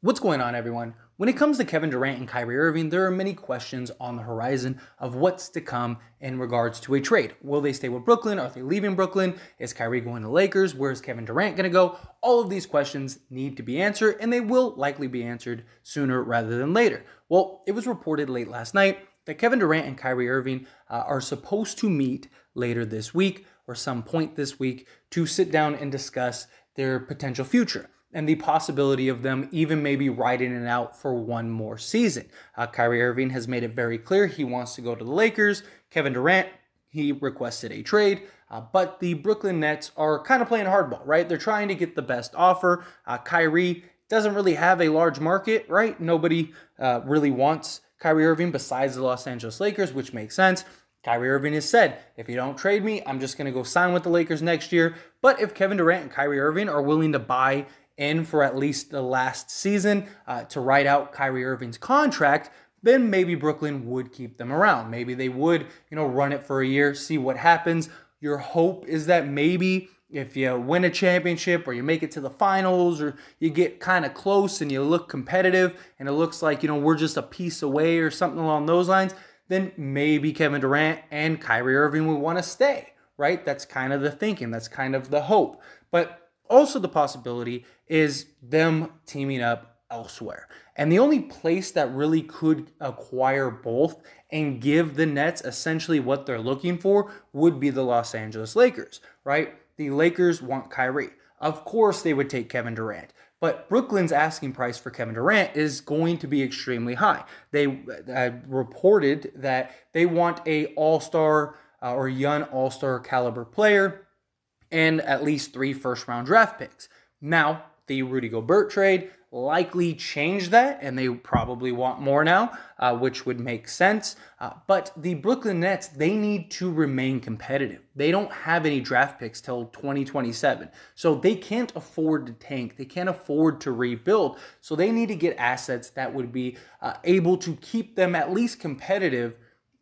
What's going on, everyone? When it comes to Kevin Durant and Kyrie Irving, there are many questions on the horizon of what's to come in regards to a trade. Will they stay with Brooklyn? Are they leaving Brooklyn? Is Kyrie going to Lakers? Where's Kevin Durant going to go? All of these questions need to be answered, and they will likely be answered sooner rather than later. Well, it was reported late last night that Kevin Durant and Kyrie Irving are supposed to meet later this week or some point this week to sit down and discuss their potential future and the possibility of them even maybe riding it out for one more season. Kyrie Irving has made it very clear he wants to go to the Lakers. Kevin Durant, he requested a trade, but the Brooklyn Nets are kind of playing hardball, right? They're trying to get the best offer. Kyrie doesn't really have a large market, right? Nobody really wants Kyrie Irving besides the Los Angeles Lakers, which makes sense. Kyrie Irving has said, if you don't trade me, I'm just going to go sign with the Lakers next year. But if Kevin Durant and Kyrie Irving are willing to buy in for at least the last season to ride out Kyrie Irving's contract, then maybe Brooklyn would keep them around. Maybe they would, run it for a year, see what happens. Your hope is that maybe if you win a championship or you make it to the finals or you get kind of close and you look competitive and it looks like, we're just a piece away or something along those lines, then maybe Kevin Durant and Kyrie Irving would want to stay, right? That's kind of the thinking. That's kind of the hope. But also the possibility is them teaming up elsewhere. And the only place that really could acquire both and give the Nets essentially what they're looking for would be the Los Angeles Lakers, right? The Lakers want Kyrie. Of course they would take Kevin Durant. But Brooklyn's asking price for Kevin Durant is going to be extremely high. They reported that they want a all-star or young all-star caliber player and at least 3 first-round draft picks. Now, the Rudy Gobert trade likely changed that, and they probably want more now, which would make sense. But the Brooklyn Nets, they need to remain competitive. They don't have any draft picks till 2027, so they can't afford to tank. They can't afford to rebuild, so they need to get assets that would be able to keep them at least competitive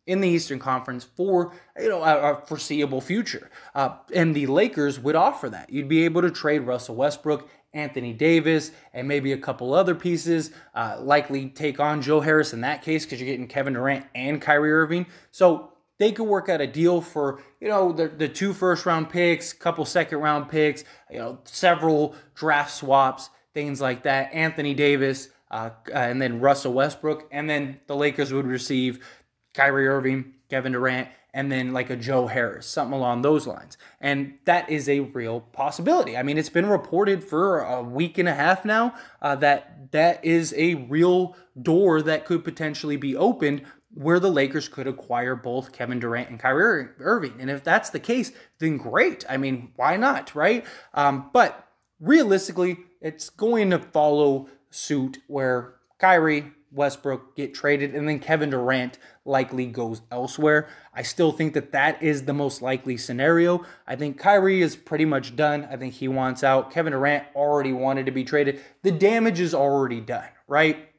in the Eastern Conference for a foreseeable future. And the Lakers would offer that. You'd be able to trade Russell Westbrook, Anthony Davis, and maybe a couple other pieces, likely take on Joe Harris in that case because you're getting Kevin Durant and Kyrie Irving. So they could work out a deal for, the 2 first-round picks, couple second-round picks, several draft swaps, things like that. Anthony Davis, and then Russell Westbrook, and then the Lakers would receive Kyrie Irving, Kevin Durant, and then like a Joe Harris, something along those lines. And that is a real possibility. I mean, it's been reported for a week and a half now that is a real door that could potentially be opened where the Lakers could acquire both Kevin Durant and Kyrie Irving. And if that's the case, then great. I mean, why not, right? But realistically, it's going to follow suit where Kyrie, Westbrook get traded, and then Kevin Durant likely goes elsewhere. I still think that is the most likely scenario. I think Kyrie is pretty much done. I think he wants out. Kevin Durant already wanted to be traded. The damage is already done, right?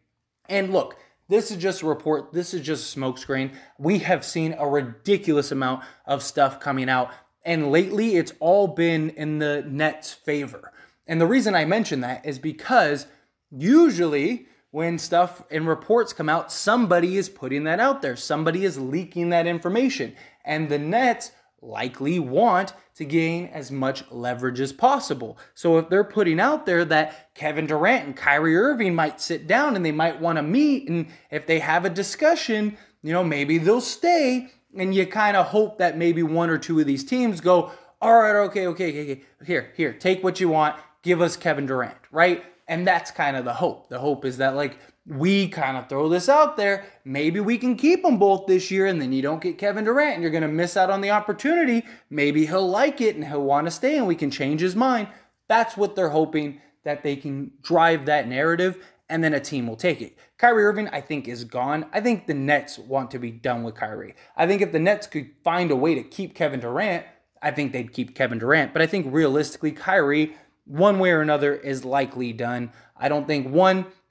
And look, this is just a report. This is just a smokescreen. We have seen a ridiculous amount of stuff coming out, and lately it's all been in the Nets' favor. And the reason I mention that is because usually when stuff and reports come out, somebody is putting that out there. Somebody is leaking that information. And the Nets likely want to gain as much leverage as possible. So if they're putting out there that Kevin Durant and Kyrie Irving might sit down and they might want to meet, and if they have a discussion, maybe they'll stay, and you kind of hope that maybe 1 or 2 of these teams go, all right, okay, here, take what you want, give us Kevin Durant, right? And that's kind of the hope. The hope is that, we kind of throw this out there. Maybe we can keep them both this year, and then you don't get Kevin Durant, and you're going to miss out on the opportunity. Maybe he'll like it, and he'll want to stay, and we can change his mind. That's what they're hoping, that they can drive that narrative, and then a team will take it. Kyrie Irving, I think, is gone. I think the Nets want to be done with Kyrie. I think if the Nets could find a way to keep Kevin Durant, I think they'd keep Kevin Durant. But I think realistically, Kyrie, one way or another, is likely done. I don't think,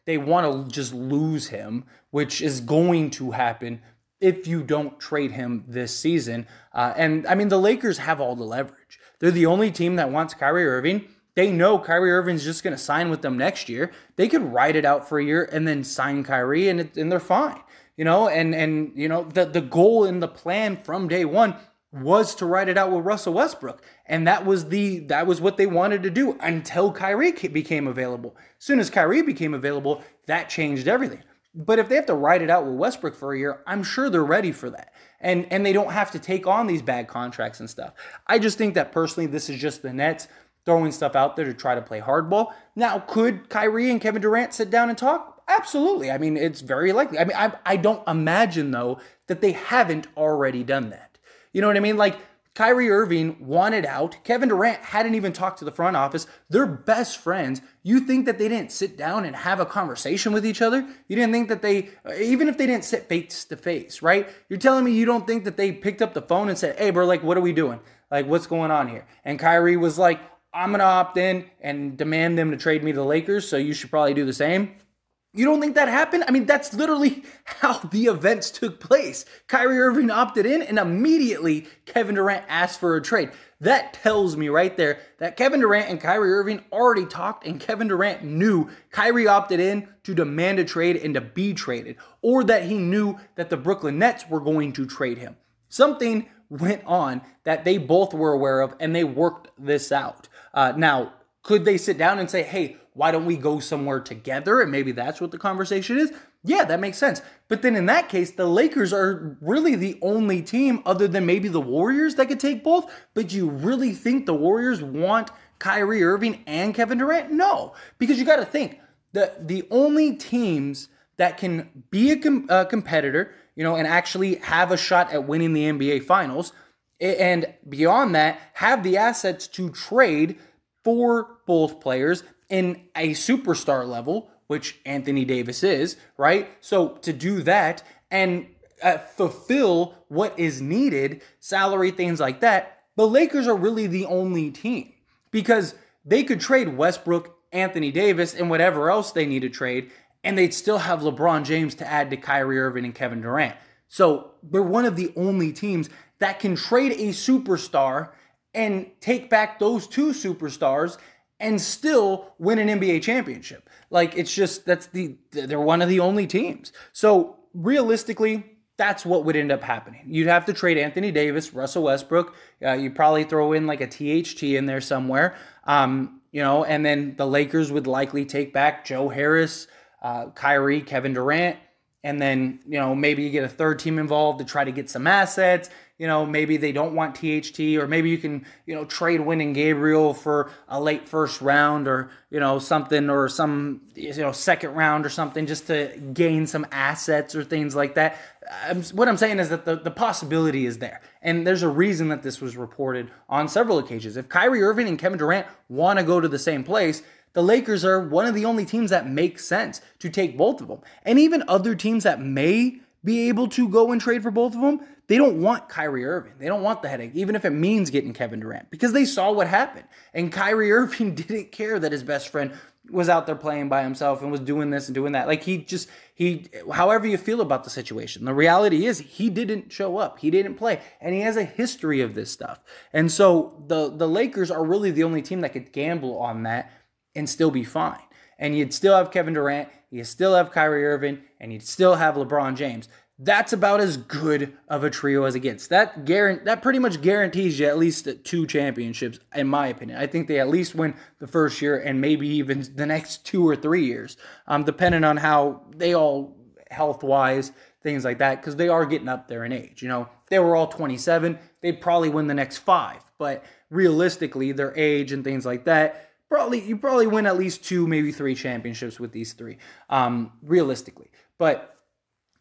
they want to just lose him, which is going to happen if you don't trade him this season. And I mean, the Lakers have all the leverage. They're the only team that wants Kyrie Irving. They know Kyrie Irving's just going to sign with them next year. They could ride it out for a year and then sign Kyrie, and they're fine. The goal and the plan from day one was to ride it out with Russell Westbrook. And that was what they wanted to do until Kyrie became available. As soon as Kyrie became available, that changed everything. But if they have to ride it out with Westbrook for a year, I'm sure they're ready for that. And they don't have to take on these bad contracts and stuff. I just think that personally, this is just the Nets throwing stuff out there to try to play hardball. Now, could Kyrie and Kevin Durant sit down and talk? Absolutely. I mean, it's very likely. I mean, I don't imagine, though, that they haven't already done that. You know what I mean? Like, Kyrie Irving wanted out. Kevin Durant hadn't even talked to the front office. They're best friends. You think that they didn't sit down and have a conversation with each other? You didn't think that they, even if they didn't sit face to face, right? You're telling me you don't think that they picked up the phone and said, hey, bro, like, what are we doing? Like, what's going on here? And Kyrie was like, I'm going to opt in and demand them to trade me to the Lakers, so you should probably do the same. You don't think that happened? I mean, that's literally how the events took place. Kyrie Irving opted in, and immediately Kevin Durant asked for a trade. That tells me right there that Kevin Durant and Kyrie Irving already talked, and Kevin Durant knew Kyrie opted in to demand a trade and to be traded, or that he knew that the Brooklyn Nets were going to trade him. Something went on that they both were aware of, and they worked this out. Now, could they sit down and say, hey, why don't we go somewhere together? And maybe that's what the conversation is. Yeah, that makes sense. But then in that case, the Lakers are really the only team other than maybe the Warriors that could take both. But you really think the Warriors want Kyrie Irving and Kevin Durant? No, because you got to think the only teams that can be a competitor, and actually have a shot at winning the NBA Finals, and beyond that, have the assets to trade for both players in a superstar level, which Anthony Davis is, right? So to do that and fulfill what is needed, salary, things like that, the Lakers are really the only team, because they could trade Westbrook, Anthony Davis, and whatever else they need to trade, and they'd still have LeBron James to add to Kyrie Irving and Kevin Durant. So they're one of the only teams that can trade a superstar and take back those two superstars and still win an NBA championship. Like, it's just, they're one of the only teams. So realistically, that's what would end up happening. You'd have to trade Anthony Davis, Russell Westbrook. You'd probably throw in like a THT in there somewhere. And then the Lakers would likely take back Joe Harris, Kyrie, Kevin Durant. And then, maybe you get a third team involved to try to get some assets. Maybe they don't want THT, or maybe you can, trade Wynn and Gabriel for a late first round, or, something, or some, second round or something, just to gain some assets or things like that. What I'm saying is that the possibility is there. And there's a reason that this was reported on several occasions. If Kyrie Irving and Kevin Durant want to go to the same place, the Lakers are one of the only teams that make sense to take both of them. And even other teams that may be able to go and trade for both of them, they don't want Kyrie Irving. They don't want the headache, even if it means getting Kevin Durant, because they saw what happened. And Kyrie Irving didn't care that his best friend was out there playing by himself and was doing this and doing that. Like, however you feel about the situation, the reality is he didn't show up. He didn't play. And he has a history of this stuff. And so the Lakers are really the only team that could gamble on that and still be fine. And you'd still have Kevin Durant, you'd still have Kyrie Irving, and you'd still have LeBron James. That's about as good of a trio as it gets. That pretty much guarantees you at least 2 championships, in my opinion. I think they at least win the first year and maybe even the next 2 or 3 years, depending on how they all, health-wise, things like that, because they are getting up there in age. If they were all 27, they'd probably win the next 5. But realistically, their age and things like that, you probably win at least 2, maybe 3 championships with these 3, realistically. But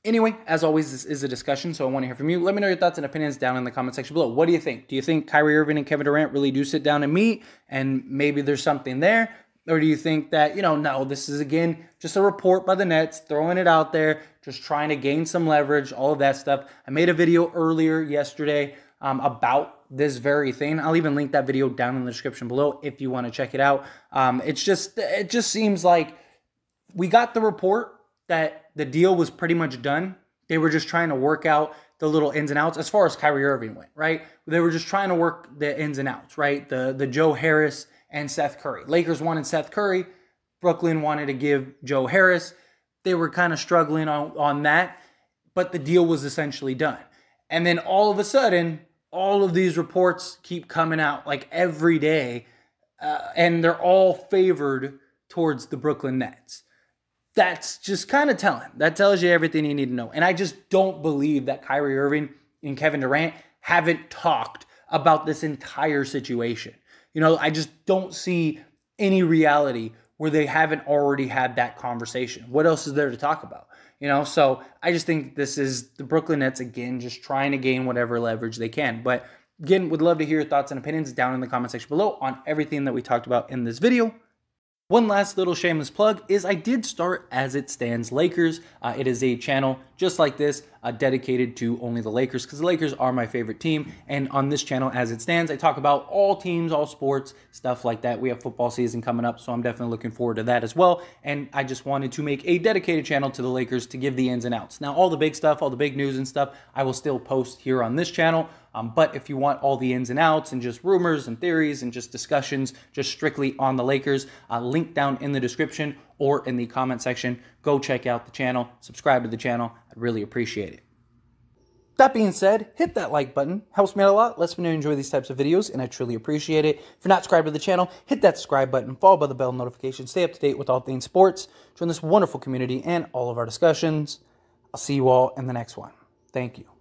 anyway, as always, this is a discussion, so I want to hear from you. Let me know your thoughts and opinions down in the comment section below. What do you think? Do you think Kyrie Irving and Kevin Durant really do sit down and meet, and maybe there's something there? Or do you think that, no, this is, again, just a report by the Nets, throwing it out there, just trying to gain some leverage, all of that stuff? I made a video earlier yesterday about this very thing. I'll even link that video down in the description below if you want to check it out. It just seems like we got the report that the deal was pretty much done. They were just trying to work out the little ins and outs as far as Kyrie Irving went, right? They were just trying to work the ins and outs, right? The Joe Harris and Seth Curry. Lakers wanted Seth Curry. Brooklyn wanted to give Joe Harris. They were kind of struggling on that, but the deal was essentially done. And then all of a sudden, all of these reports keep coming out like every day, and they're all favored towards the Brooklyn Nets. That's just kind of telling. That tells you everything you need to know. And I just don't believe that Kyrie Irving and Kevin Durant haven't talked about this entire situation. You know, I just don't see any reality where they haven't already had that conversation. What else is there to talk about? You know, so I just think this is the Brooklyn Nets, again, just trying to gain whatever leverage they can. But again, would love to hear your thoughts and opinions down in the comment section below on everything that we talked about in this video. One last little shameless plug is I did start As It Stands Lakers. It is a channel just like this, dedicated to only the Lakers, because the Lakers are my favorite team. And on this channel, As It Stands, I talk about all teams, all sports, stuff like that. We have football season coming up, so I'm definitely looking forward to that as well. And I just wanted to make a dedicated channel to the Lakers to give the ins and outs. Now, all the big stuff, all the big news and stuff, I will still post here on this channel. But if you want all the ins and outs and just rumors and theories and just discussions just strictly on the Lakers, link down in the description or in the comment section. Go check out the channel, subscribe to the channel. I'd really appreciate it. That being said, hit that like button. Helps me out a lot, lets me know you enjoy these types of videos, and I truly appreciate it. If you're not subscribed to the channel, hit that subscribe button, followed by the bell notification. Stay up to date with all things sports. Join this wonderful community and all of our discussions. I'll see you all in the next one. Thank you.